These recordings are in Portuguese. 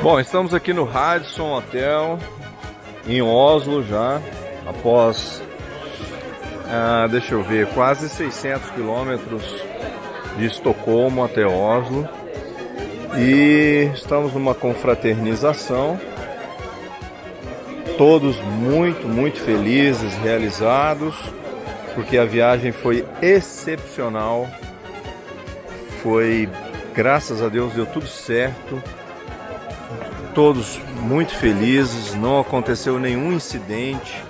Bom, estamos aqui no Radisson Hotel, em Oslo já, após, deixa eu ver, quase 600 quilômetros de Estocolmo até Oslo. E estamos numa confraternização, todos muito felizes, realizados, porque a viagem foi excepcional, graças a Deus deu tudo certo, todos muito felizes, não aconteceu nenhum incidente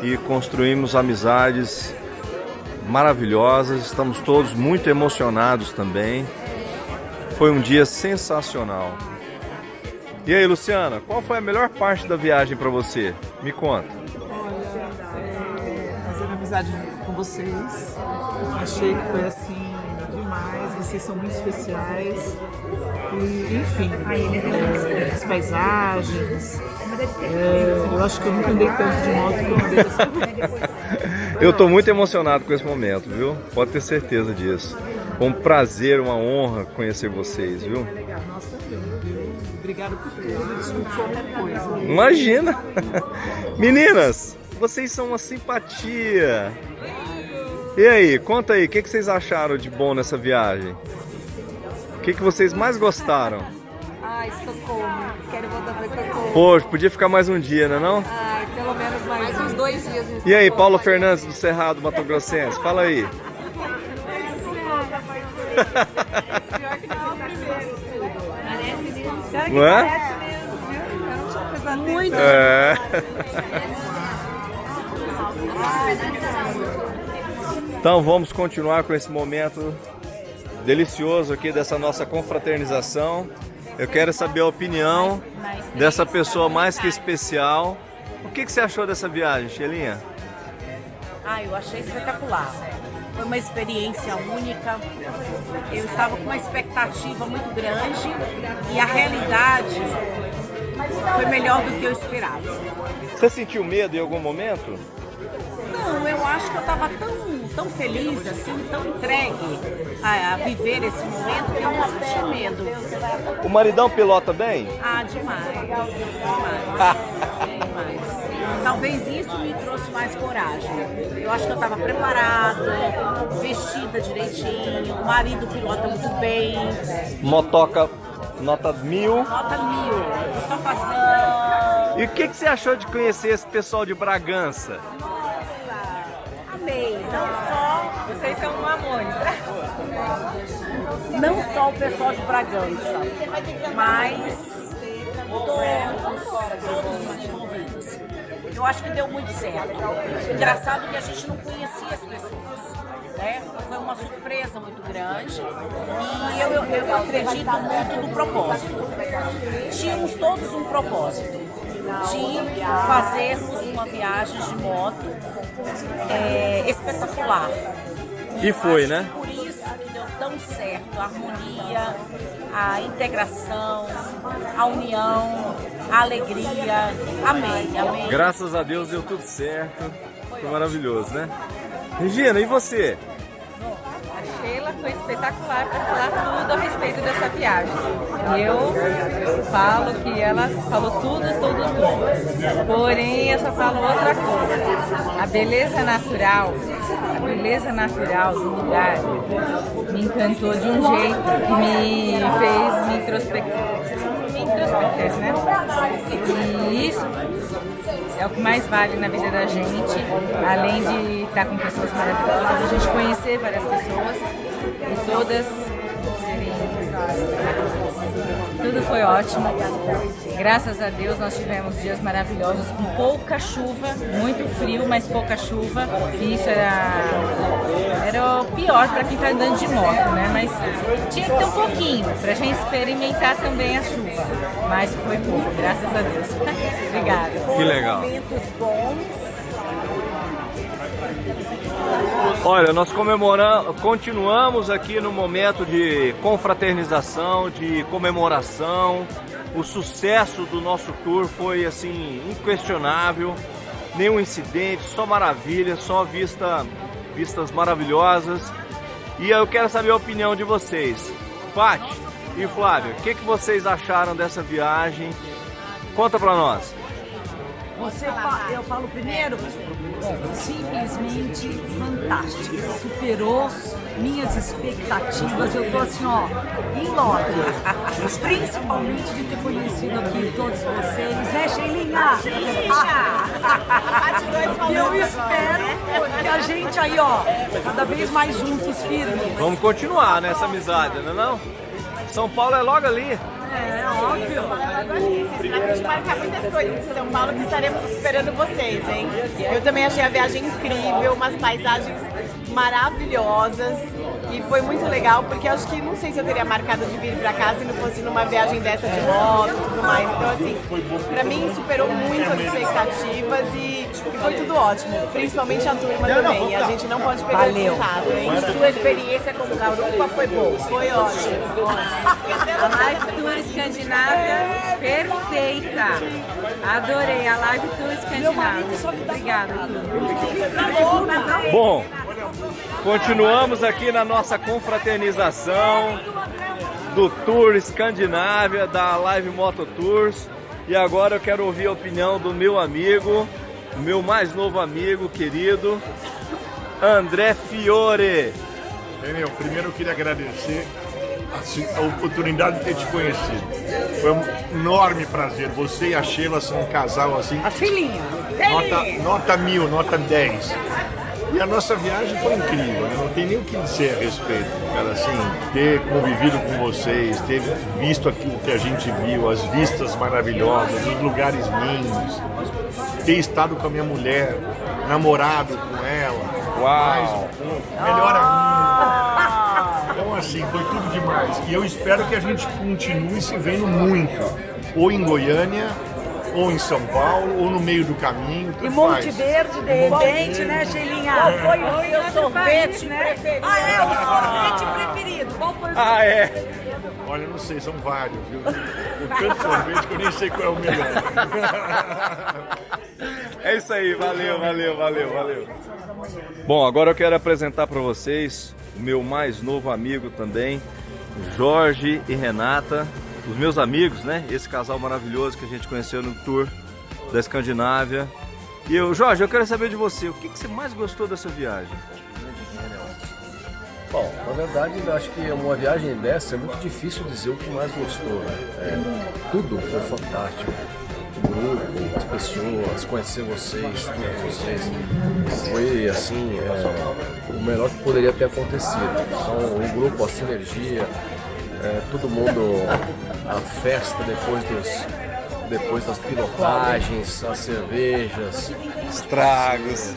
e construímos amizades maravilhosas, estamos todos muito emocionados também. Foi um dia sensacional. E aí, Luciana, qual foi a melhor parte da viagem para você? Me conta. Olha, fazer amizade com vocês. Achei que foi assim demais. Vocês são muito especiais. E, enfim, as paisagens. Eu acho que eu nunca andei tanto de moto como andei dessa vez. Eu estou muito emocionado com esse momento, viu? Pode ter certeza disso. Foi um prazer, uma honra conhecer vocês, viu? Nossa, viu? Obrigado por tudo. Desculpe qualquer coisa. Imagina! Meninas, vocês são uma simpatia. E aí, conta aí, o que vocês acharam de bom nessa viagem? O que vocês mais gostaram? Estocolmo. Quero voltar para Estocolmo. Poxa, podia ficar mais um dia, né não? Pelo menos mais uns 2 dias. E aí, Paulo Fernandes do Cerrado Mato Grossense, fala aí. Não é? Muito. Então vamos continuar com esse momento delicioso aqui dessa nossa confraternização. Eu quero saber a opinião dessa pessoa mais que especial. O que você achou dessa viagem, Shelinha? Eu achei espetacular. Foi uma experiência única. Eu estava com uma expectativa muito grande e a realidade foi melhor do que eu esperava. Você sentiu medo em algum momento? Não, eu acho que eu estava tão feliz, assim, tão entregue a viver esse momento que eu não senti medo. O maridão pilota bem? Demais. Demais. Talvez isso me trouxe mais coragem. Eu acho que eu estava preparada, vestida direitinho, o marido pilota muito bem. Motoca nota 1000. Nota 1000, só fazendo. E o que você achou de conhecer esse pessoal de Bragança? Amei, vocês são amores. Não só o pessoal de Bragança, mas todos os envolvidos. Eu acho que deu muito certo. Engraçado que a gente não conhecia as pessoas, né? Foi uma surpresa muito grande e eu acredito muito no propósito. Tínhamos todos um propósito de fazermos uma viagem de moto espetacular. E foi, né? Por isso que deu tão certo a harmonia, a integração, a união, a alegria. Amei. Graças a Deus deu tudo certo. Foi maravilhoso, né? Regina, e você? A Sheila foi espetacular para falar tudo a respeito dessa viagem. Eu falo que ela falou tudo. Porém, eu só falo outra coisa. A beleza natural do lugar me encantou de um jeito que me fez me introspectar, né? E isso é o que mais vale na vida da gente, além de estar com pessoas maravilhosas, a gente conhecer várias pessoas e todas serem maravilhosas. Tudo foi ótimo. Graças a Deus nós tivemos dias maravilhosos com pouca chuva, muito frio, mas pouca chuva. E isso era o pior para quem está andando de moto, né? Mas tinha que ter um pouquinho para a gente experimentar também a chuva. Mas foi pouco, graças a Deus. Obrigada. Que legal. Momentos bons. Olha, nós continuamos aqui no momento de confraternização, de comemoração. O sucesso do nosso tour foi assim inquestionável, nenhum incidente, só maravilha, só vistas maravilhosas. E eu quero saber a opinião de vocês. Paty, E Flávio, o que vocês acharam dessa viagem? Conta pra nós. Eu falo primeiro? Simplesmente fantástico. Superou minhas expectativas. Eu tô assim, ó, em loja. Principalmente de ter conhecido aqui todos vocês, né, Sheilinha? E eu espero que a gente aí, ó, cada vez mais juntos, firmes. Vamos continuar nessa amizade, não é não? São Paulo é logo ali. É, óbvio. Pra gente marcar muitas coisas em São Paulo que estaremos esperando vocês, hein? Eu também achei a viagem incrível, umas paisagens maravilhosas e foi muito legal porque acho que não sei se eu teria marcado de vir pra cá se não fosse numa viagem dessa de moto e tudo mais. Então assim, pra mim superou muito as expectativas e foi tudo ótimo, principalmente a turma também. E a gente não pode perder o contato, hein? Sua experiência como garupa foi boa. Foi ótimo. A Live Tour Escandinávia, perfeita. Adorei a Live Tour Escandinávia. Obrigada, Bom, continuamos aqui na nossa confraternização do Tour Escandinávia, da Live Moto Tours. E agora eu quero ouvir a opinião do meu amigo, meu mais novo amigo, querido, André Fiore. Daniel, primeiro eu queria agradecer a oportunidade de ter te conhecido. Foi um enorme prazer. Você e a Sheila são um casal assim. A filhinha. Nota 1000, nota 10. E a nossa viagem foi incrível, né? Não tem nem o que dizer a respeito, cara, assim, ter convivido com vocês, ter visto aquilo que a gente viu, as vistas maravilhosas, os lugares lindos, ter estado com a minha mulher, namorado com ela, mais um pouco, melhor ainda. Então assim, foi tudo demais. E eu espero que a gente continue se vendo muito, ou em Goiânia, ou em São Paulo, ou no meio do caminho. E Monte Verde, de repente, né, Sheilinha? Qual foi o seu sorvete preferido? Ah, é, o sorvete preferido. Qual foi o seu? Ah, é? Olha, eu não sei, são vários, viu? O tanto sorvete que eu nem sei qual é o melhor. É isso aí, valeu. Bom, agora eu quero apresentar para vocês o meu mais novo amigo também, Jorge e Renata. Os meus amigos, né? Esse casal maravilhoso que a gente conheceu no tour da Escandinávia. E eu, Jorge, eu quero saber de você, o que você mais gostou dessa viagem? Bom, na verdade, eu acho que uma viagem dessa é muito difícil dizer o que mais gostou, né? Tudo foi fantástico. O grupo, as pessoas, conhecer vocês, todos vocês, foi assim, o melhor que poderia ter acontecido. Então, o grupo, a sinergia, todo mundo, a festa depois das pilotagens, as cervejas, Estragos.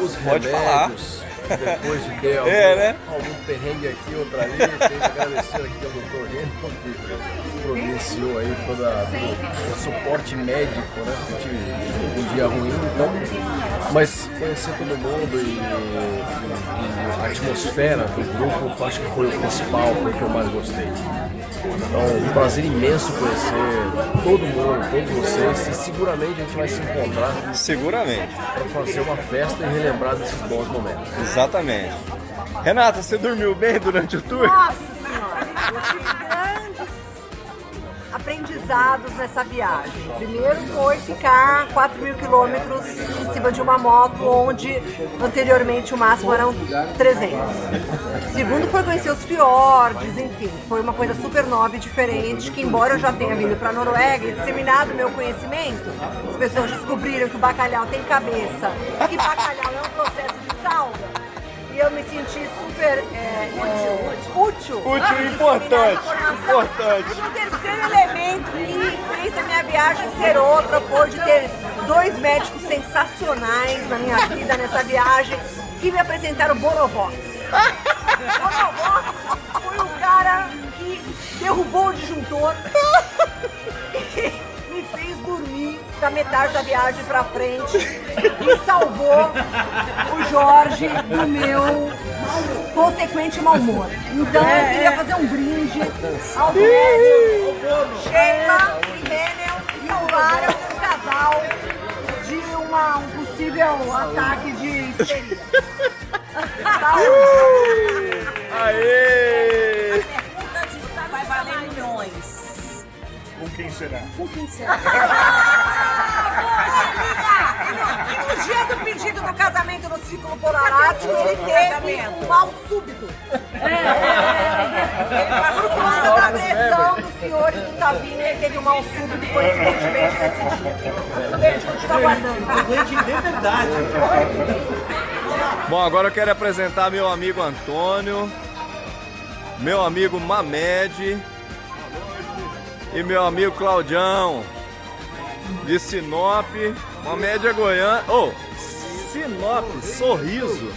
os Pode remédios, depois de ter algum perrengue aqui, outro ali. Tenho que agradecer aqui ao Dr. Reno, que providenciou aí todo o suporte médico, né? Que tive um dia ruim, então, mas conhecer todo mundo e a atmosfera do grupo, acho que foi o principal, foi o que eu mais gostei. Então, um prazer imenso conhecer todo mundo, todos vocês, e seguramente a gente vai se encontrar. Seguramente. Para fazer uma festa e relembrar desses bons momentos. Exatamente. Renata, você dormiu bem durante o tour? Nossa Senhora, eu tive grandes aprendizados nessa viagem. Primeiro foi ficar 4.000 quilômetros em cima de uma moto, onde anteriormente o máximo eram 300. Segundo foi conhecer os fiordes, enfim, foi uma coisa super nova e diferente, que embora eu já tenha vindo para a Noruega e disseminado meu conhecimento, as pessoas descobriram que o bacalhau tem cabeça, que bacalhau é um processo de salga. E eu me senti super útil. Útil e importante. E o terceiro elemento que fez a minha viagem ser outra foi de ter dois médicos sensacionais na minha vida nessa viagem que me apresentaram o Borovox. Borovox foi o cara que derrubou o disjuntor e me fez dormir da metade da viagem pra frente e salvou o Jorge do meu consequente mau humor. Então eu queria fazer um brinde aos médicos Sheila e Renel, que salvaram o casal de um possível ataque de histeria. Aê! será? Com quem será? E no dia do pedido do casamento no Círculo Polar Ártico, ele teve um mal súbito. Ele passou por causa da pressão do senhor e do Tavinho, ele teve um mal súbito, coincidentemente, nesse dia. Tudo bem, a gente continua aguardando. Doente de verdade. Bom, agora eu quero apresentar meu amigo Antônio, meu amigo Mamed e meu amigo Claudião, de Sinop. Mamed é goiano. Oh, Sinop, Sorriso.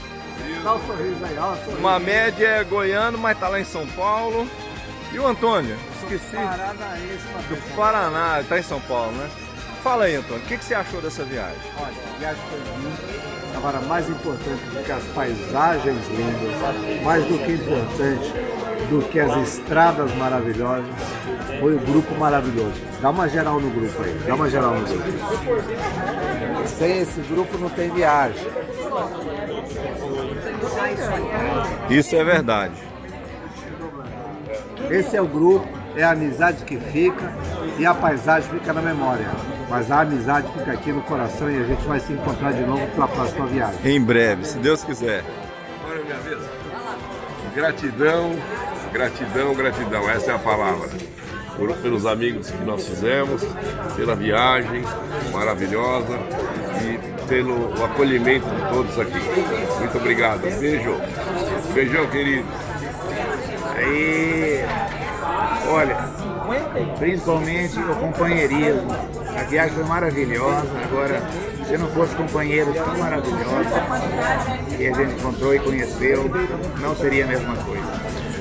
Dá um sorriso aí, ó. Mamed é goiano, mas tá lá em São Paulo. E o Antônio? Esqueci. Do Paraná, tá em São Paulo, né? Fala aí, Antônio, o que você achou dessa viagem? Olha, a viagem foi linda. Agora, mais importante do que as paisagens lindas, mais do que importante do que as estradas maravilhosas, foi o grupo maravilhoso. Dá uma geral no grupo aí, dá uma geral no grupo. Sem esse grupo não tem viagem. Isso é verdade. Esse é o grupo, é a amizade que fica e a paisagem fica na memória. Mas a amizade fica aqui no coração e a gente vai se encontrar de novo para a próxima viagem. Em breve, se Deus quiser. Agora é minha vez. Gratidão, gratidão, gratidão. Essa é a palavra. Pelos amigos que nós fizemos, pela viagem maravilhosa e pelo acolhimento de todos aqui. Muito obrigado. Beijo. Beijão, querido. Aí, olha, principalmente o companheirismo. A viagem foi maravilhosa. Agora, se não fosse companheiros tão maravilhosos que a gente encontrou e conheceu, não seria a mesma coisa.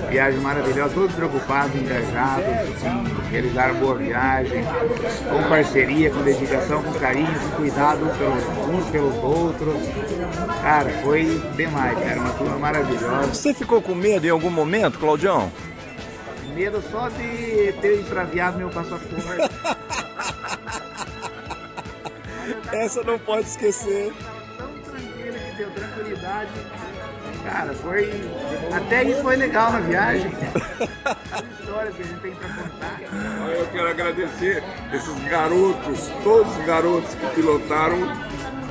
Viagem maravilhosa, todos preocupados, engajados, em realizar boa viagem, com parceria, com dedicação, com carinho, com cuidado uns pelos outros. Cara, foi demais, cara, uma turma maravilhosa. Você ficou com medo em algum momento, Claudião? Medo só de ter extraviado meu passaporte. Essa não pode esquecer. Tão tranquila que deu tranquilidade. Cara, foi. Até isso foi legal na viagem. As histórias que a gente tem pra contar. Eu quero agradecer esses garotos, todos os garotos que pilotaram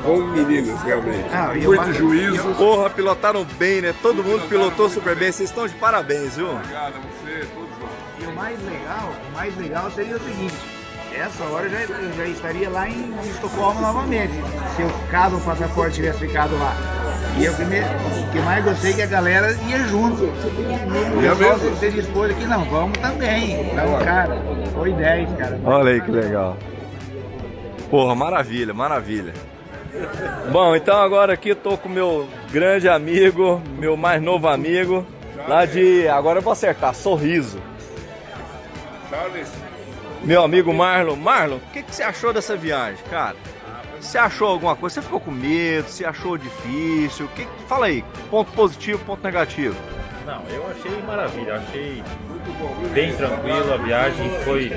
como meninos, realmente. Muito juízo. Porra, pilotaram bem, né? Todo mundo pilotou super bem. Vocês estão de parabéns, viu? Obrigado a você, todos nós. E o mais legal seria o seguinte. Essa hora eu já estaria lá em Estocolmo novamente, se o caso o passaporte tivesse ficado lá. E eu o que mais gostei é que a galera ia junto. E eu só você dispôs aqui, não, vamos também. Então, cara, foi 10, cara. Olha aí que legal. Porra, maravilha, maravilha. Bom, então agora aqui tô com meu grande amigo, meu mais novo amigo, lá de, agora eu vou acertar, Sorriso. Charles. Meu amigo Marlon. Marlon, o que você achou dessa viagem, cara? Você achou alguma coisa? Você ficou com medo? Você achou difícil? Fala aí, ponto positivo, ponto negativo. Não, eu achei maravilha, achei bem tranquilo, a viagem foi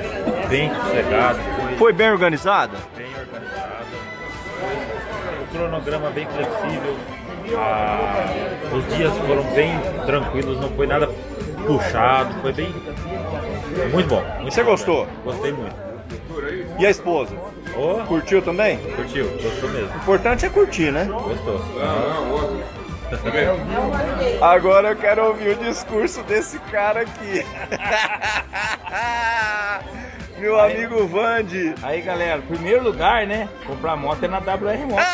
bem sossegada. Foi bem organizada? Bem organizada. O cronograma bem flexível, os dias foram bem tranquilos, não foi nada puxado, foi bem... Muito bom. Você gostou? Gostei muito. E a esposa? Oh, curtiu também? Curtiu, gostou mesmo. O importante é curtir, né? Gostou. Agora eu quero ouvir o discurso desse cara aqui. Meu amigo Vandi. Aí, galera, primeiro lugar, né? Comprar moto é na WR Moto.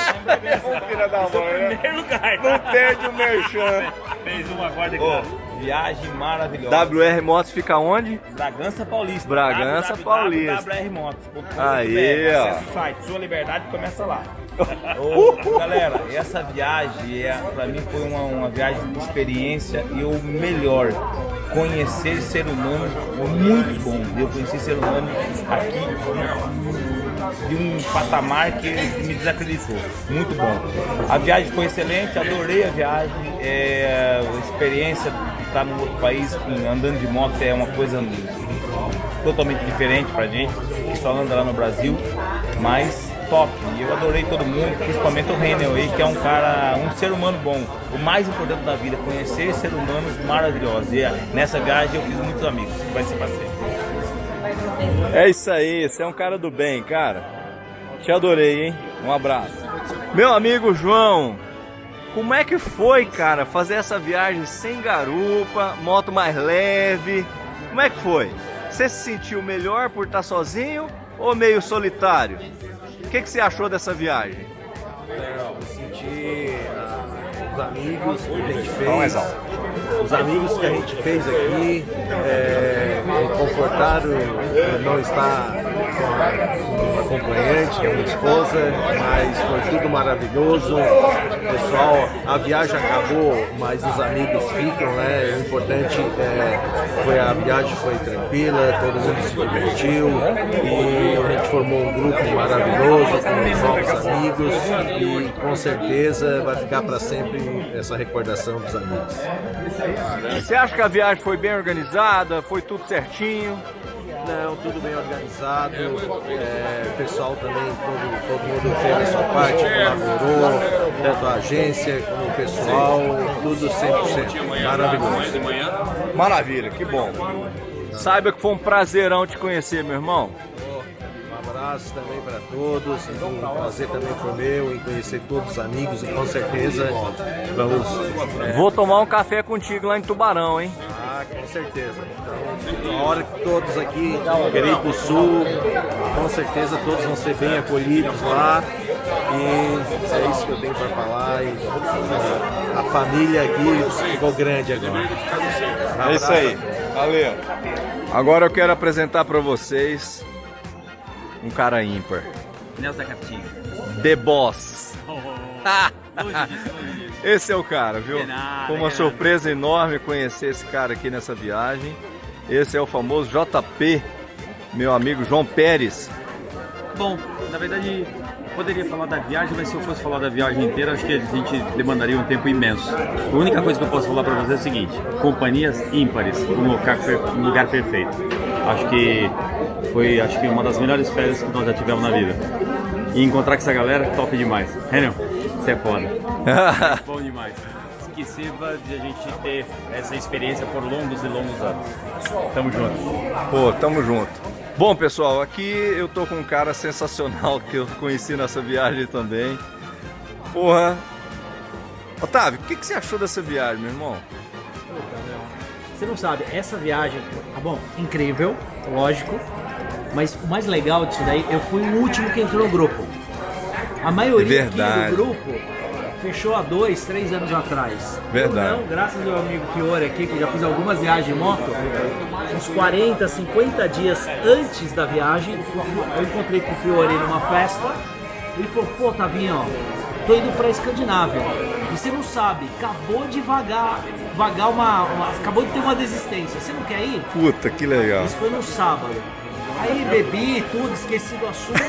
Filha da mãe, primeiro lugar. Não perde o merchan. Fez uma guarda grande. Viagem maravilhosa. WR Motos fica onde? Bragança Paulista. Bragança Paulista. WRMotos.com.br. Aí, ó. Acesse o site, Sua Liberdade começa lá. Galera, essa viagem, pra mim, foi uma viagem de experiência e o melhor. Conhecer ser humano muito bom. Eu conheci ser humano aqui de um patamar que me desacreditou. Muito bom. A viagem foi excelente, adorei a viagem. A experiência de estar num outro país, andando de moto, é uma coisa totalmente diferente pra gente, que só anda lá no Brasil, mas top. E eu adorei todo mundo, principalmente o Renel aí, que é um cara, um ser humano bom. O mais importante da vida, conhecer seres humanos maravilhosos. E nessa viagem eu fiz muitos amigos, vai ser parceiro. É isso aí, você é um cara do bem, cara. Te adorei, hein? Um abraço. Meu amigo João, como é que foi, cara, fazer essa viagem sem garupa, moto mais leve? Como é que foi? Você se sentiu melhor por estar sozinho ou meio solitário? O que você achou dessa viagem? Eu senti os amigos que a gente fez. Os amigos que a gente fez aqui me confortaram não estar com uma acompanhante, que é minha esposa, mas foi tudo maravilhoso. Pessoal, a viagem acabou, mas os amigos ficam, né? O importante foi a viagem foi tranquila, todo mundo se divertiu e a gente formou um grupo maravilhoso com novos amigos e com certeza vai ficar para sempre essa recordação dos amigos. Você acha que a viagem foi bem organizada? Foi tudo certinho? Não, tudo bem organizado. O pessoal também, todo mundo fez a sua parte, colaborou, tanto a agência como o pessoal, tudo 100% maravilhoso. Maravilha, que bom. Saiba que foi um prazerão te conhecer, meu irmão. Um abraço também para todos, um prazer também foi meu em conhecer todos os amigos e com certeza vamos... Vou tomar um café contigo lá em Tubarão, hein? Ah, com certeza. Então, a hora que todos aqui querem ir para o sul, com certeza todos vão ser bem acolhidos lá. E é isso que eu tenho para falar. E a família aqui ficou grande agora. É isso aí. Valeu. Agora eu quero apresentar para vocês um cara ímpar. Nelson da Capitinga. The Boss. Esse é o cara, viu? Foi uma surpresa enorme conhecer esse cara aqui nessa viagem. Esse é o famoso JP, meu amigo João Pérez. Bom, na verdade, poderia falar da viagem, mas se eu fosse falar da viagem inteira, acho que a gente demandaria um tempo imenso. A única coisa que eu posso falar para você é o seguinte: companhias ímpares, um lugar perfeito. Acho que foi uma das melhores férias que nós já tivemos na vida. E encontrar com essa galera, top demais. Renel, você é foda. Bom demais. Que sirva de a gente ter essa experiência por longos e longos anos. Tamo junto. Pô, tamo junto. Bom, pessoal, aqui eu tô com um cara sensacional que eu conheci nessa viagem também. Porra. Otávio, o que você achou dessa viagem, meu irmão? Você não sabe, essa viagem, tá bom, incrível, lógico, mas o mais legal disso daí, eu fui o último que entrou no grupo. A maioria aqui do grupo fechou há 2, 3 anos atrás. Verdade. Eu não, graças ao meu amigo Fiore aqui, que já fiz algumas viagens de moto, uns 40, 50 dias antes da viagem, eu encontrei com o Fiore numa festa. Ele falou: pô, Tavinho, ó, tô indo pra Escandinávia. E você não sabe, acabou de vagar acabou de ter uma desistência. Você não quer ir? Puta, que legal. Isso foi no sábado. Aí bebi tudo, esqueci do assunto.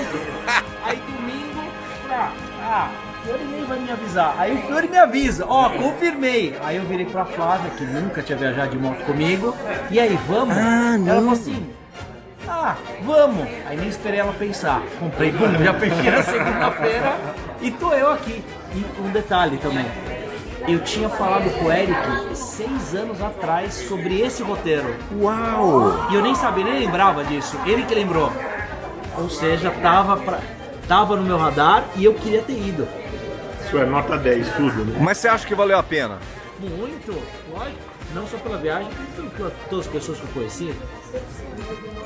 Aí domingo, o Fiore nem vai me avisar. Aí o Fiore me avisa, ó, confirmei. Aí eu virei pra Flávia, que nunca tinha viajado de moto comigo. E aí, vamos? Ela falou assim: vamos. Aí nem esperei ela pensar. Comprei, já fechei na segunda-feira e tô eu aqui. E um detalhe também: eu tinha falado com o Eric 6 anos atrás sobre esse roteiro. Uau! E eu nem sabia, nem lembrava disso. Ele que lembrou. Ou seja, tava no meu radar e eu queria ter ido. Isso é nota 10, tudo, né? Mas você acha que valeu a pena? Muito, lógico. Não só pela viagem, mas por todas as pessoas que eu conheci.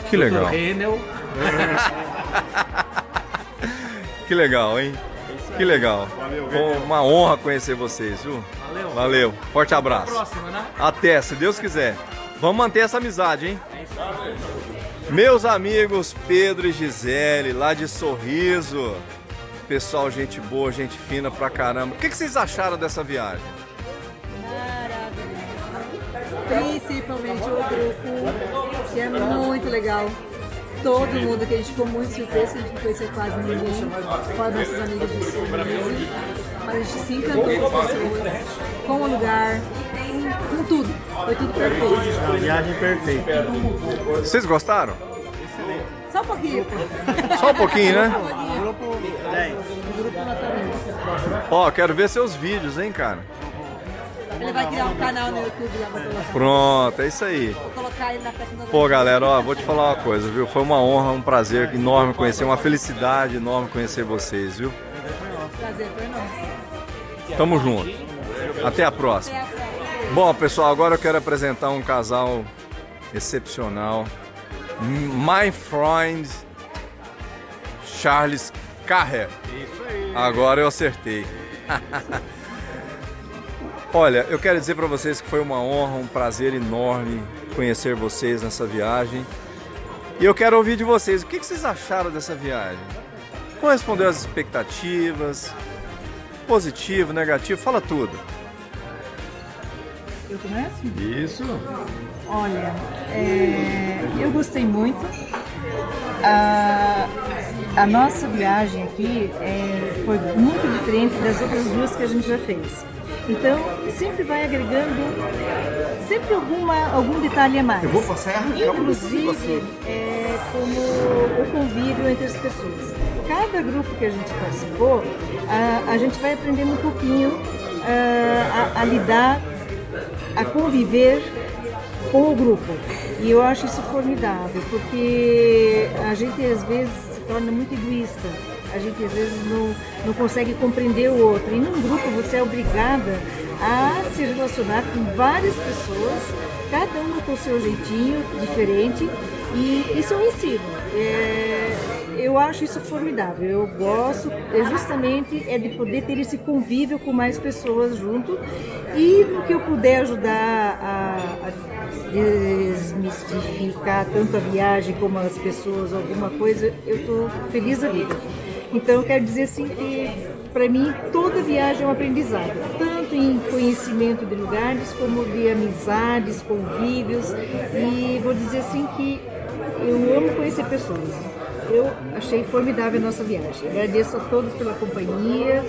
Que legal. Dr. Renel. Que legal, hein? Que legal. Valeu, Foi uma honra conhecer vocês, viu? Valeu. Forte abraço. Até a próxima, né? Até, se Deus quiser. Vamos manter essa amizade, hein? Meus amigos Pedro e Gisele, lá de Sorriso. Pessoal, gente boa, gente fina pra caramba. O que vocês acharam dessa viagem? Principalmente o grupo, que é muito legal. Todo mundo, que a gente ficou muito surpreso, que a gente não conhecia quase ninguém, fora nossos amigos do sul mesmo. Mas a gente se encantou com as pessoas, com o lugar, com tudo. Foi tudo perfeito. Uma viagem perfeita. Vocês gostaram? Só um pouquinho. Só um pouquinho, né? O grupo 10. O grupo nota 10. Ó, quero ver seus vídeos, hein, cara? Ele vai criar um canal no YouTube lá pra colocar. Pronto, é isso aí. Vou colocar ele na página do Pô, galera, ó, vou te falar uma coisa, viu? Foi uma honra, um prazer enorme conhecer, uma felicidade enorme conhecer vocês, viu? Prazer foi nosso. Tamo junto. Até a próxima. Bom, pessoal, agora eu quero apresentar um casal excepcional. My friend Charles Carrer. Isso aí. Agora eu acertei. Olha, eu quero dizer para vocês que foi uma honra, um prazer enorme conhecer vocês nessa viagem. E eu quero ouvir de vocês, o que vocês acharam dessa viagem? Correspondeu às expectativas? Positivo, negativo? Fala tudo. Eu começo? Isso. Olha, eu gostei muito. A nossa viagem aqui foi muito diferente das outras duas que a gente já fez. Então, sempre vai agregando sempre algum detalhe a mais. Eu vou passar, inclusive, como o convívio entre as pessoas. Cada grupo que a gente participou, a gente vai aprendendo um pouquinho a lidar, a conviver com o grupo. E eu acho isso formidável, porque a gente às vezes se torna muito egoísta. A gente às vezes não consegue compreender o outro. E num grupo você é obrigada a se relacionar com várias pessoas, cada uma com o seu jeitinho diferente, e isso é um ensino. Eu acho isso formidável. Eu gosto justamente de poder ter esse convívio com mais pessoas junto, e no que eu puder ajudar a desmistificar tanto a viagem como as pessoas, alguma coisa, eu estou feliz da vida. Então eu quero dizer assim que para mim toda viagem é um aprendizado, tanto em conhecimento de lugares como de amizades, convívios, e vou dizer assim que eu amo conhecer pessoas. Eu achei formidável a nossa viagem. Agradeço a todos pela companhia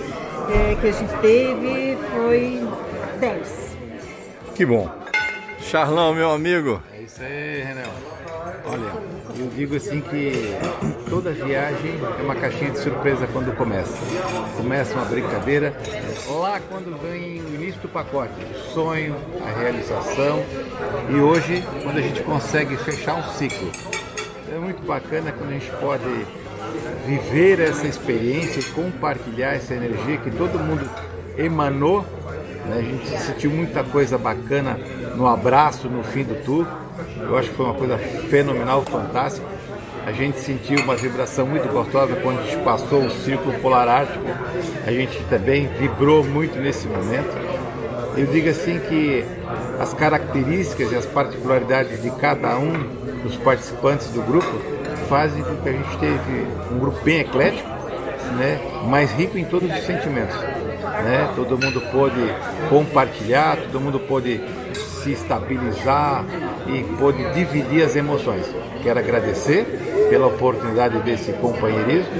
que a gente teve, foi 10. Que bom. Charlão, meu amigo. É isso aí, Renan. Olha, eu digo assim que toda viagem é uma caixinha de surpresa quando começa. Começa uma brincadeira, lá quando vem o início do pacote, o sonho, a realização, e hoje quando a gente consegue fechar um ciclo. É muito bacana quando a gente pode viver essa experiência e compartilhar essa energia que todo mundo emanou, né? A gente sentiu muita coisa bacana no abraço, no fim do tour. Eu acho que foi uma coisa fenomenal, fantástica. A gente sentiu uma vibração muito gostosa quando a gente passou o Círculo Polar Ártico. A gente também vibrou muito nesse momento. Eu digo assim que as características e as particularidades de cada um dos participantes do grupo fazem com que a gente teve um grupo bem eclético, né, mas rico em todos os sentimentos. Né? Todo mundo pôde compartilhar, todo mundo pôde se estabilizar e pôde dividir as emoções. Quero agradecer pela oportunidade desse companheirismo,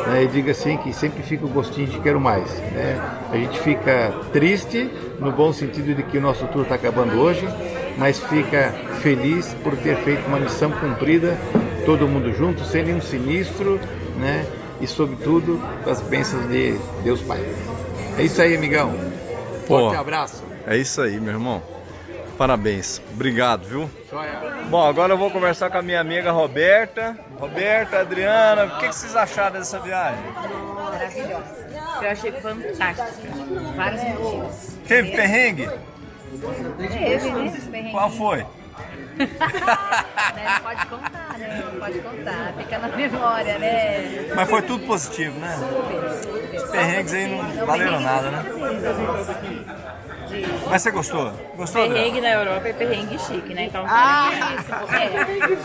né? E digo assim que sempre fica o gostinho de quero mais, né? A gente fica triste no bom sentido de que o nosso tour está acabando hoje, mas fica feliz por ter feito uma missão cumprida, todo mundo junto, sem nenhum sinistro, né? E sobretudo com as bênçãos de Deus Pai. É isso aí, amigão. Forte abraço. É isso aí, meu irmão. Parabéns. Obrigado, viu? Bom, agora eu vou conversar com a minha amiga Roberta. Roberta, Adriana, o que vocês acharam dessa viagem? Maravilhosa. Eu achei fantástica. Vários motivos. Teve perrengue? Teve, né? Qual foi? Não pode contar, né? Não pode contar. Fica na memória, né? Mas foi tudo positivo, né? Os perrengues aí não valeram nada, né? Mas você gostou? Gostou? Perrengue na Europa é perrengue chique, né? Então,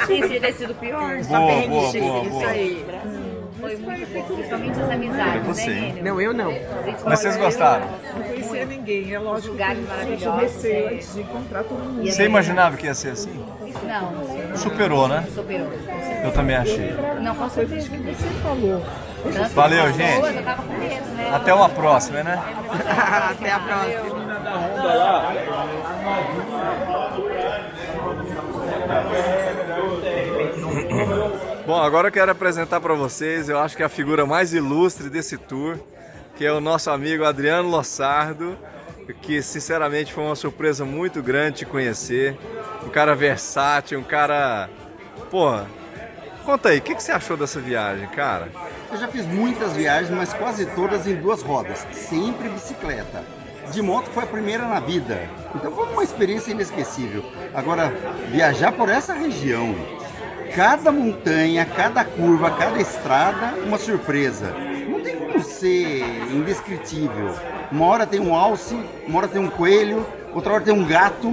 isso ia ter sido pior. Só perrengue chique, isso aí. Foi muito bom, principalmente as amizades, né, Nênio? Não, eu não. Mas vocês gostaram? Não conhecia ninguém, é lógico. Lugares que maravilhosos. comecei antes de encontrar todo mundo. Você imaginava que ia ser assim? Não. Superou, né? Superou. Eu também achei. Não, com certeza. que você falou. Valeu, gente. Eu tava com medo, né? Até uma próxima, né? Até a próxima. Bom, agora eu quero apresentar para vocês, eu acho que é a figura mais ilustre desse tour, que é o nosso amigo Adriano Lossardo, que sinceramente foi uma surpresa muito grande te conhecer. Um cara versátil, um cara... Porra, conta aí, o que você achou dessa viagem, cara? Eu já fiz muitas viagens, mas quase todas em 2 rodas, sempre bicicleta. De moto foi a primeira na vida, então foi uma experiência inesquecível. Agora, viajar por essa região, cada montanha, cada curva, cada estrada, uma surpresa. Não tem como ser indescritível. Uma hora tem um alce, uma hora tem um coelho, outra hora tem um gato,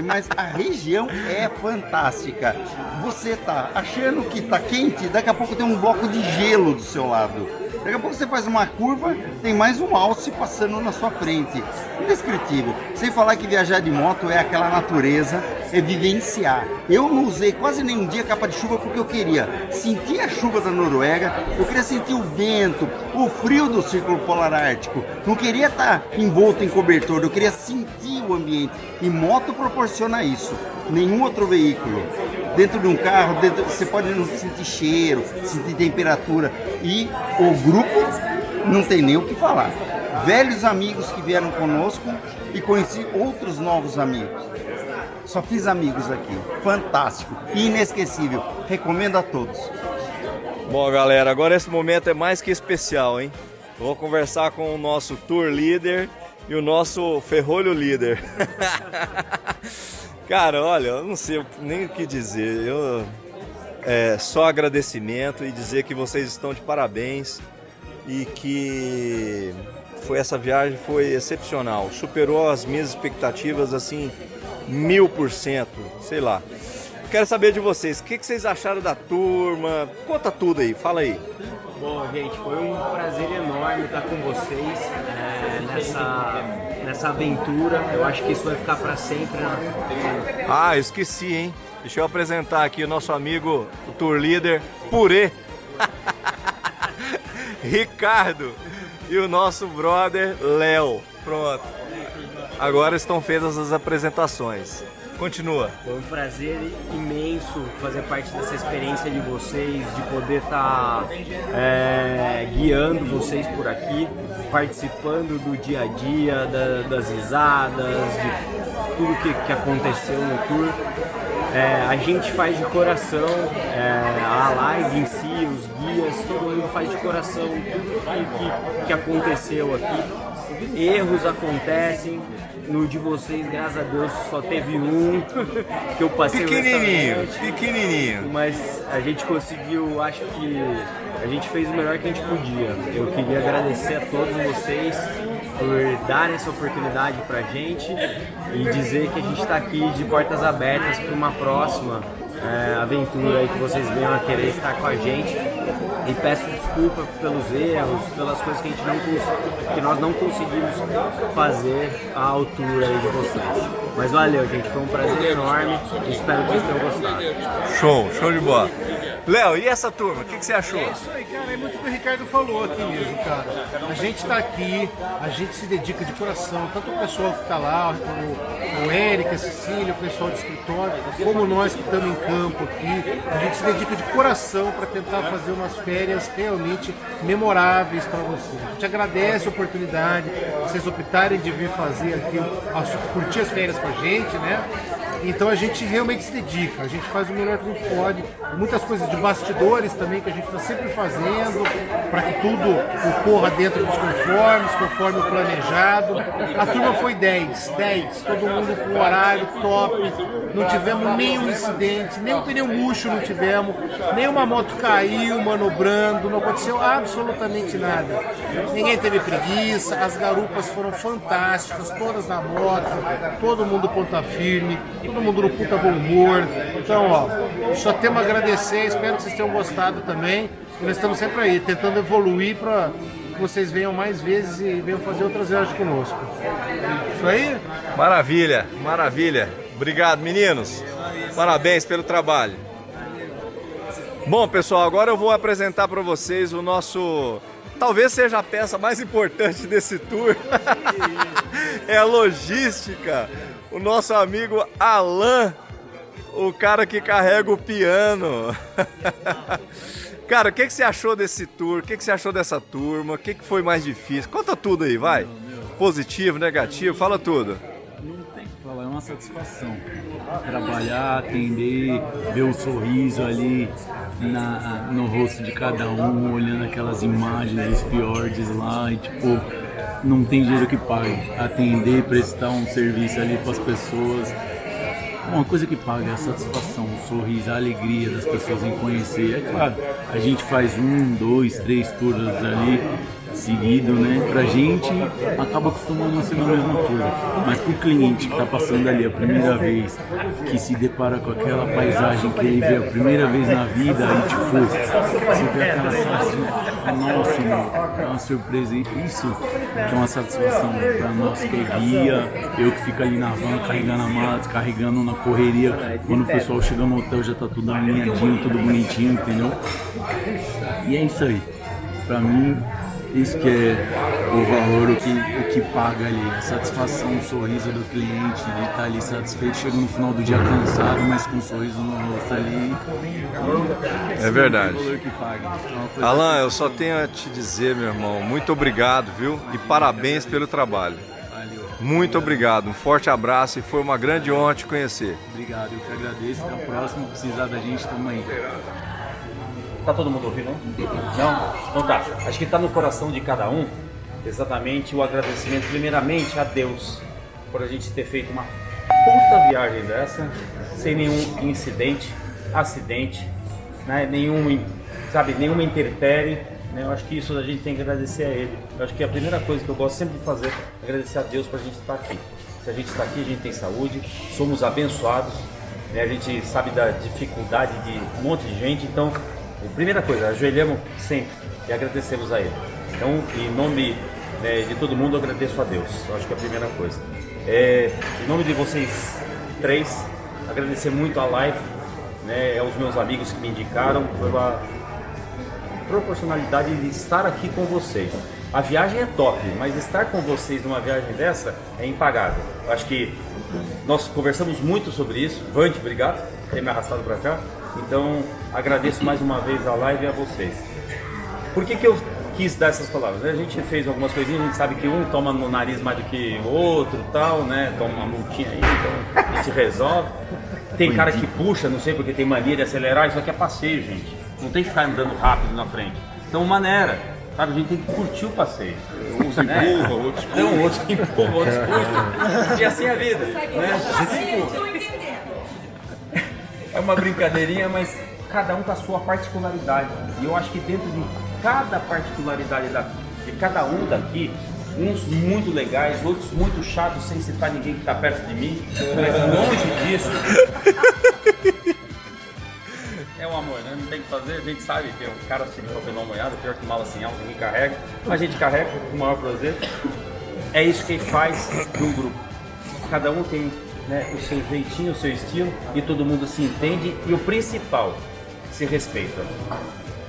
mas a região é fantástica. Você tá achando que tá quente, daqui a pouco tem um bloco de gelo do seu lado. Daqui a pouco você faz uma curva, tem mais um alce passando na sua frente. Indescritível. Sem falar que viajar de moto é aquela natureza, é vivenciar. Eu não usei quase nenhum dia capa de chuva porque eu queria sentir a chuva da Noruega, eu queria sentir o vento, o frio do Círculo Polar Ártico. Não queria estar envolto em cobertor, eu queria sentir o ambiente. E moto proporciona isso. Nenhum outro veículo. Dentro de um carro, você pode não sentir cheiro, sentir temperatura. E o grupo não tem nem o que falar. Velhos amigos que vieram conosco e conheci outros novos amigos. Só fiz amigos aqui. Fantástico, inesquecível. Recomendo a todos. Bom, galera, agora esse momento é mais que especial, hein? Vou conversar com o nosso tour líder e o nosso ferrolho líder. Cara, olha, eu não sei nem o que dizer. Só agradecimento e dizer que vocês estão de parabéns e que essa viagem foi excepcional. Superou as minhas expectativas, assim, 1000%, sei lá. Quero saber de vocês, o que vocês acharam da turma? Conta tudo aí, fala aí. Bom, gente, foi um prazer enorme estar com vocês nessa aventura. Eu acho que isso vai ficar para sempre. Ah, eu esqueci, hein? Deixa eu apresentar aqui o nosso amigo, o tour leader, Purê. Ricardo e o nosso brother, Léo. Pronto. Agora estão feitas as apresentações. Continua. Foi um prazer imenso fazer parte dessa experiência de vocês, de poder estar guiando vocês por aqui, participando do dia a dia, das risadas, de tudo que aconteceu no tour. A gente faz de coração, a live em si, os guias, todo mundo faz de coração tudo que aconteceu aqui. Erros acontecem, no de vocês, graças a Deus, só teve um que eu passei pequenininho, mas a gente conseguiu, acho que a gente fez o melhor que a gente podia. Eu queria agradecer a todos vocês por darem essa oportunidade pra gente e dizer que a gente está aqui de portas abertas para uma próxima aventura aí que vocês venham a querer estar com a gente. E peço desculpa pelos erros, pelas coisas que nós não conseguimos fazer à altura aí de vocês. Mas valeu, gente, foi um prazer enorme e espero que vocês tenham gostado. Show de bola. Léo, e essa turma, o que você achou? É isso aí, cara, é muito o que o Ricardo falou aqui mesmo, cara. A gente tá aqui, a gente se dedica de coração, tanto o pessoal que tá lá, o Eric, a Cecília, o pessoal do escritório, como nós que estamos em campo aqui, a gente se dedica de coração para tentar fazer umas férias realmente memoráveis para vocês. A gente agradece a oportunidade, vocês optarem de vir fazer aqui, curtir as férias com a gente, né? Então a gente realmente se dedica, a gente faz o melhor que a gente pode, muitas coisas de bastidores também que a gente está sempre fazendo para que tudo ocorra dentro dos conforme o planejado. A turma foi 10, todo mundo com horário top, não tivemos nenhum incidente, nem um pneu murcho não tivemos, nenhuma moto caiu manobrando, não aconteceu absolutamente nada. Ninguém teve preguiça, as garupas foram fantásticas, todas na moto, todo mundo ponta firme, todo mundo no puta bom humor. Então, ó, só temos a agradecer, espero que vocês tenham gostado também. E nós estamos sempre aí, tentando evoluir para que vocês venham mais vezes e venham fazer outras viagens conosco. Isso aí? Maravilha, maravilha. Obrigado, meninos. Parabéns pelo trabalho. Bom, pessoal, agora eu vou apresentar para vocês o nosso... Talvez seja a peça mais importante desse tour. É a logística. O nosso amigo Alan, o cara que carrega o piano. Cara, o que você achou desse tour? O que você achou dessa turma? O que foi mais difícil? Conta tudo aí, vai. positivo, negativo, fala tudo. Não tem o que falar, é uma satisfação. Trabalhar, atender, ver o sorriso ali no rosto de cada um, olhando aquelas imagens dos fiordes lá e tipo, não tem dinheiro que pague. Atender, prestar um serviço ali para as pessoas. Uma coisa que paga é a satisfação, o sorriso, a alegria das pessoas em conhecer. É claro, a gente faz 1, 2, 3 tours ali seguido, né? Pra gente acaba acostumando a ser a mesma coisa. Mas pro cliente que tá passando ali a primeira vez, que se depara com aquela paisagem que ele vê a primeira vez na vida, aí tipo, você vê aquela sensação, nossa, meu, é uma surpresa. Isso que é uma satisfação pra nós que é guia, eu que fico ali na van carregando a mala, carregando na correria, quando o pessoal chega no hotel já tá tudo alinhadinho, tudo bonitinho, entendeu? E é isso aí. Pra mim, isso que é o valor, o que paga ali, a satisfação, o sorriso do cliente, de estar ali satisfeito, chega no final do dia cansado, mas com um sorriso no rosto ali. É verdade. É o valor que paga. Alan, eu só tenho a te dizer, meu irmão, muito obrigado, viu? E parabéns pelo trabalho. Valeu. Muito obrigado, um forte abraço e foi uma grande honra te conhecer. Obrigado, eu que agradeço. Até a próxima, precisar da gente, tamo aí. Tá todo mundo ouvindo? Não? Então tá. Acho que tá no coração de cada um exatamente o agradecimento, primeiramente, a Deus por a gente ter feito uma puta viagem dessa, sem nenhum incidente, acidente, né? Nenhuma intempérie. Né? Eu acho que isso a gente tem que agradecer a Ele. Eu acho que a primeira coisa que eu gosto sempre de fazer é agradecer a Deus por a gente estar aqui. Se a gente está aqui, a gente tem saúde, somos abençoados, né? A gente sabe da dificuldade de um monte de gente, então primeira coisa, ajoelhamos sempre e agradecemos a Ele. Então, em nome de todo mundo, eu agradeço a Deus. Eu acho que é a primeira coisa. Em nome de vocês três, agradecer muito a live, né, aos meus amigos que me indicaram pela proporcionalidade de estar aqui com vocês. A viagem é top, mas estar com vocês numa viagem dessa é impagável. Eu acho que nós conversamos muito sobre isso. Vande, obrigado por ter me arrastado para cá. Então, agradeço mais uma vez a live e a vocês. Por que eu quis dar essas palavras? A gente fez algumas coisinhas, a gente sabe que um toma no nariz mais do que o outro, tal, né? Toma uma multinha aí, então se resolve. Tem cara que puxa, não sei porque tem mania de acelerar, isso aqui é passeio, gente. Não tem que ficar andando rápido na frente. Então, maneira, sabe? A gente tem que curtir o passeio. Uns empurram, outros puxam. Então, outros empurram, outros puxam. E assim é a vida, né? É uma brincadeirinha, mas cada um com a sua particularidade. E eu acho que dentro de cada particularidade de cada um daqui, uns muito legais, outros muito chatos, sem citar ninguém que está perto de mim, mas longe disso. É um amor, né? Não tem o que fazer, a gente sabe que o cara sem papelão molhado, pior que mala sem alça, ninguém carrega, mas a gente carrega com o maior prazer. É isso que faz de um grupo. Cada um tem, né, o seu jeitinho, o seu estilo, e todo mundo se entende, e o principal, se respeita.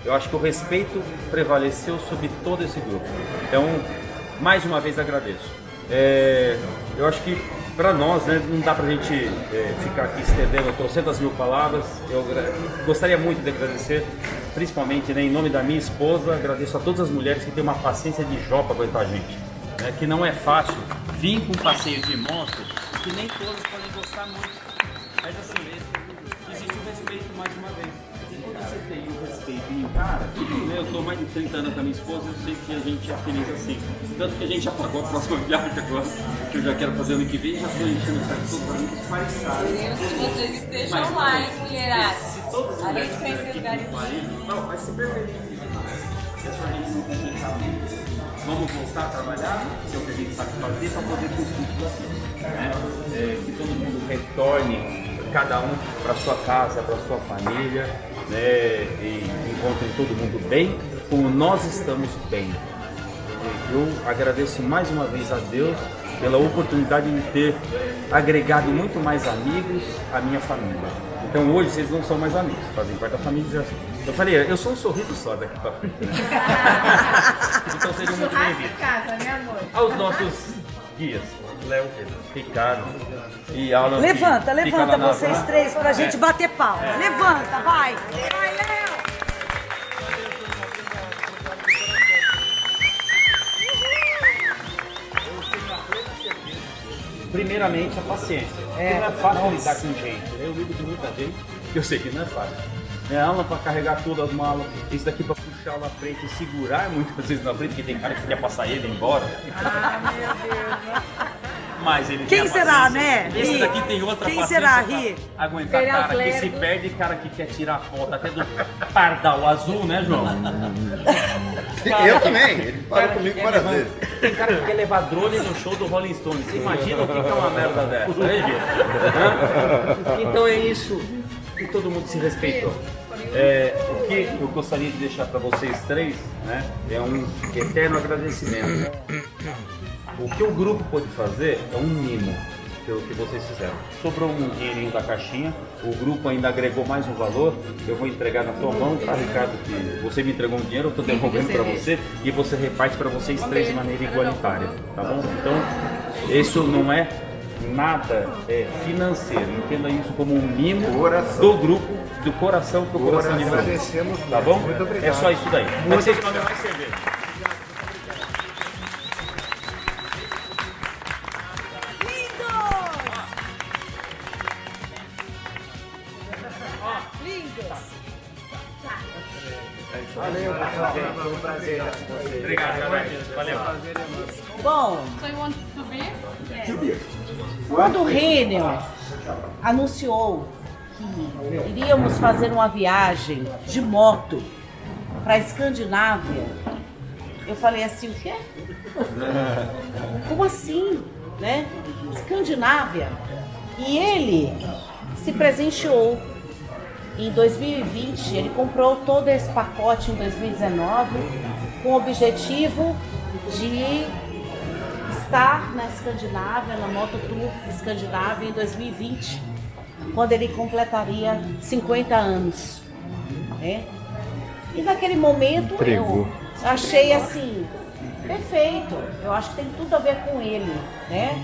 Eu acho que o respeito prevaleceu sobre todo esse grupo. Então, mais uma vez agradeço. Eu acho que para nós, né, não dá pra gente ficar aqui estendendo 300.000 palavras. Eu gostaria muito de agradecer, principalmente, né, em nome da minha esposa, agradeço a todas as mulheres que têm uma paciência de Jó para aguentar a gente. Né, que não é fácil vir com um passeio de moto, que nem todos podem gostar muito. Mas assim, existe o respeito mais uma vez. E quando você tem o respeitinho, cara, eu tô mais de 30 anos com a minha esposa, eu sei que a gente é feliz assim. Tanto que a gente já pagou a próxima viagem agora, que eu já quero fazer ano que vem, já estou enchendo o saco todo para mim, os pais sabem. Queremos que vocês estejam lá, hein, mulherada? Se todos os Além de conhecer lugares. Não, vai ser perfeito. É só a gente não complicar muito. Vamos voltar a trabalhar, que é o que a gente sabe fazer, para poder cumprir tudo aquilo. Né? Que todo mundo retorne, cada um para sua casa, para sua família, né? E encontrem todo mundo bem, como nós estamos bem. Eu agradeço mais uma vez a Deus pela oportunidade de ter agregado muito mais amigos à minha família. Então hoje vocês não são mais amigos, fazem parte da família. Eu falei, eu sou um sorriso só daqui pra frente. Né? Então sejam muito bem-vindos. Aos nossos guias, Léo, Ricardo e Alan. Levanta vocês três pra gente bater palma. Levanta, vai! Vai, Léo! primeiramente, a paciência. Porque não é fácil lidar com gente, né? Eu lido com muita gente, eu sei que não é fácil. Ela para carregar todas as malas, isso daqui para puxar na frente e segurar muitas vezes na frente, porque tem cara que quer passar ele embora. Ah, meu Deus. Mas ele Quem tem a será, paciência. né? Esse daqui tem outra Quem paciência será, pra Ri? aguentar Ele é cara que se atleta. perde, cara que quer tirar foto até do pardal azul, né, João? Eu também, ele parou comigo várias vezes. Tem cara que quer levar drone no show do Rolling Stone. Você imagina o que é uma merda dessa, né, gente? Então é isso que todo mundo se respeitou. O que eu gostaria de deixar para vocês três, né, é um eterno agradecimento. O que o grupo pôde fazer é um mimo pelo que vocês fizeram. Sobrou um dinheirinho da caixinha, o grupo ainda agregou mais um valor, eu vou entregar na tua mão, tá, Ricardo? Que você me entregou um dinheiro, eu estou devolvendo para você e você reparte para vocês três de maneira igualitária, tá bom? Então, isso não é nada financeiro, entenda isso como um mimo do grupo, do coração para o coração de vocês. Agradecemos, tá bom? muito obrigado. É só isso daí. Mas vocês tomem mais cerveja. Valeu, pessoal. Foi um prazer estar com vocês. Obrigado, galera. Valeu. Bom, quando o Renner anunciou que iríamos fazer uma viagem de moto para a Escandinávia, eu falei assim, o quê? Como assim, né? Escandinávia. E ele se presenteou. Em 2020, ele comprou todo esse pacote em 2019 com o objetivo de estar na Escandinávia, na Moto Tour Escandinávia em 2020, quando ele completaria 50 anos. Né? E naquele momento eu achei assim, perfeito, eu acho que tem tudo a ver com ele, né?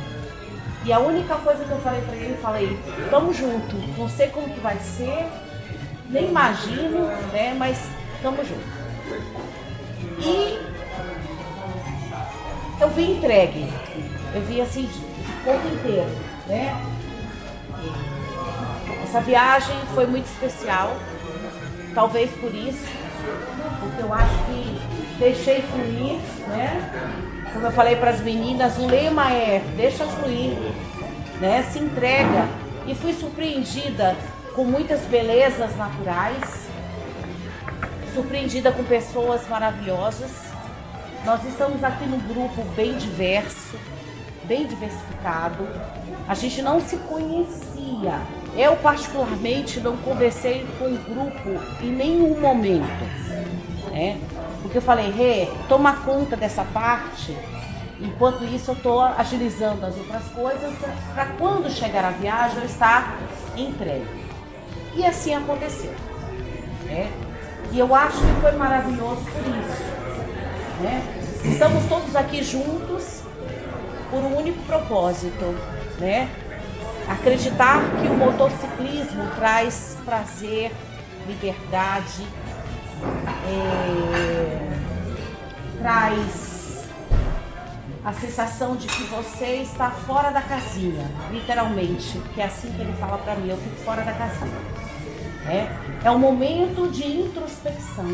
E a única coisa que eu falei para ele, tamo junto, não sei como que vai ser, nem imagino, né? Mas tamo junto. E eu vi entregue, eu vi assim de corpo inteiro, né? Essa viagem foi muito especial, talvez por isso, porque eu acho que deixei fluir, né? Como eu falei para as meninas, o lema é deixa fluir, né? Se entrega. E fui surpreendida com muitas belezas naturais, surpreendida com pessoas maravilhosas. Nós estamos aqui num grupo bem diverso, bem diversificado. A gente não se conhecia. Eu, particularmente, não conversei com o grupo em nenhum momento, né? Porque eu falei, Rê, toma conta dessa parte, enquanto isso eu estou agilizando as outras coisas para quando chegar a viagem eu estar entregue. E assim aconteceu, né? E eu acho que foi maravilhoso por isso, né? Estamos todos aqui juntos por um único propósito, né? Acreditar que o motociclismo traz prazer, liberdade, traz a sensação de que você está fora da casinha, literalmente, que é assim que ele fala para mim, eu fico fora da casinha. É um momento de introspecção.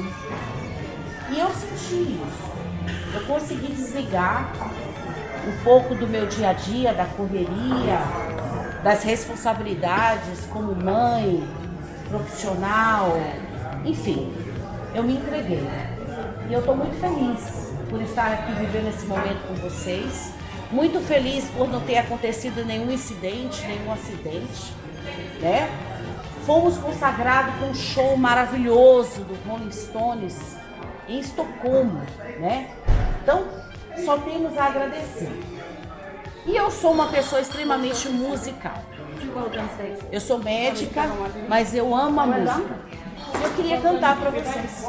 E eu senti isso. Eu consegui desligar um pouco do meu dia a dia, da correria, das responsabilidades como mãe, profissional, enfim, eu me entreguei. E eu estou muito feliz por estar aqui vivendo esse momento com vocês. Muito feliz por não ter acontecido nenhum incidente, nenhum acidente, né? Fomos consagrados com um show maravilhoso do Rolling Stones em Estocolmo, né? Então, só temos a agradecer. E eu sou uma pessoa extremamente musical. Eu sou médica, mas eu amo a música. Eu queria cantar para vocês.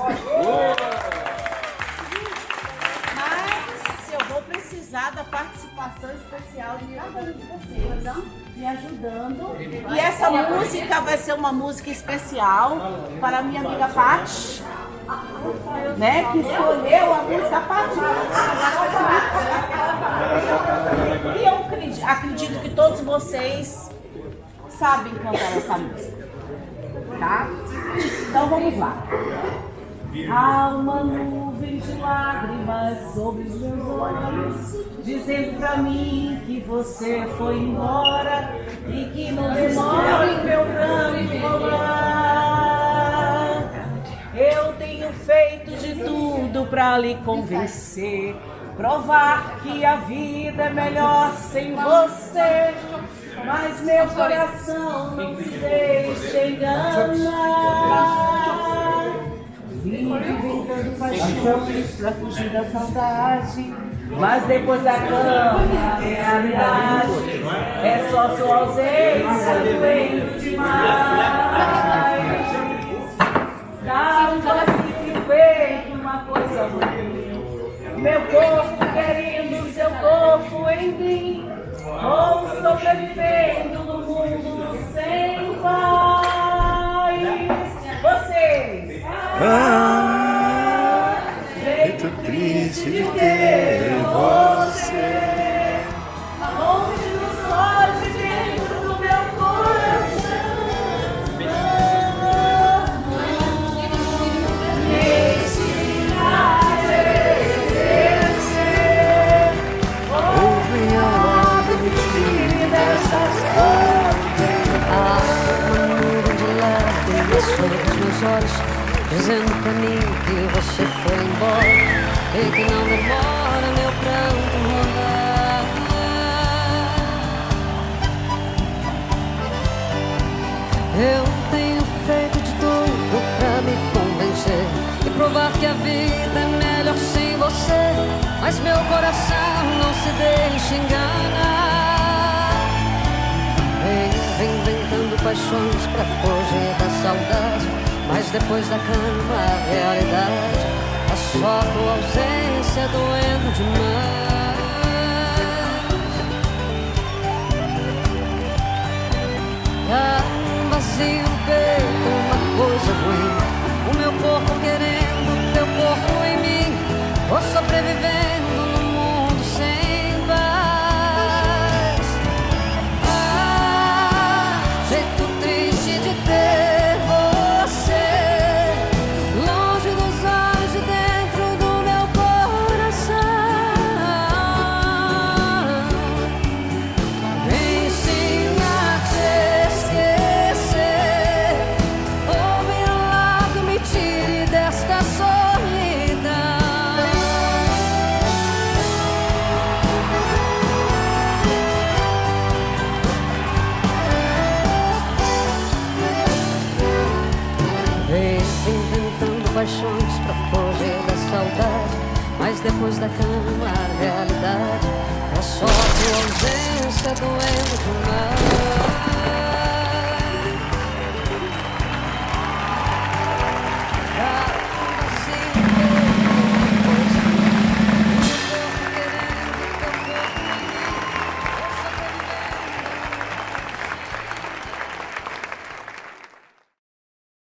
Mas eu vou precisar da participação especial de cada um de vocês, me ajudando. E essa música vai ser uma música especial para a minha amiga Paty, né, que escolheu a música Paty. E eu acredito que todos vocês sabem cantar essa música, tá? Então vamos lá. Há uma nuvem de lágrimas sobre os meus olhos, dizendo pra mim que você foi embora e que não demora o meu pranto rolar. Eu tenho feito de tudo pra lhe convencer, provar que a vida é melhor sem você, mas meu coração não se deixa enganar. Vive inventando paixões pra fugir da saudade, mas depois da cama a realidade é só sua ausência doendo demais. Causa assim no peito uma coisa ruim, meu corpo querendo seu corpo em mim, ou sobrevivendo no mundo sem paz. Vocês! Jeito triste de ter você longe dos olhos e dentro do meu coração. Me ensina a esquecer. Ouve a logo me tire dessa solidão. Há uma nuvem de lágrimas sobre os meus olhos, dizendo pra mim que você foi embora e que não demora meu pranto rolar. Eu tenho feito de tudo pra me convencer e provar que a vida é melhor sem você, mas meu coração não se deixa enganar. Vem inventando paixões pra fugir da saudade, mas depois da cama a realidade é só tua ausência doendo demais. Há um vazio no peito, uma coisa ruim, o meu corpo querendo teu corpo em mim, vou sobrevivendo no mundo sem paz. Ah, jeito triste de ter você longe dos olhos e dentro do meu coração. Me ensina a te esquecer, ouve logo me tire desta solidão. Vem inventando paixões pra fugir da saudade, mas depois da cama a realidade é só tua ausência doendo demais.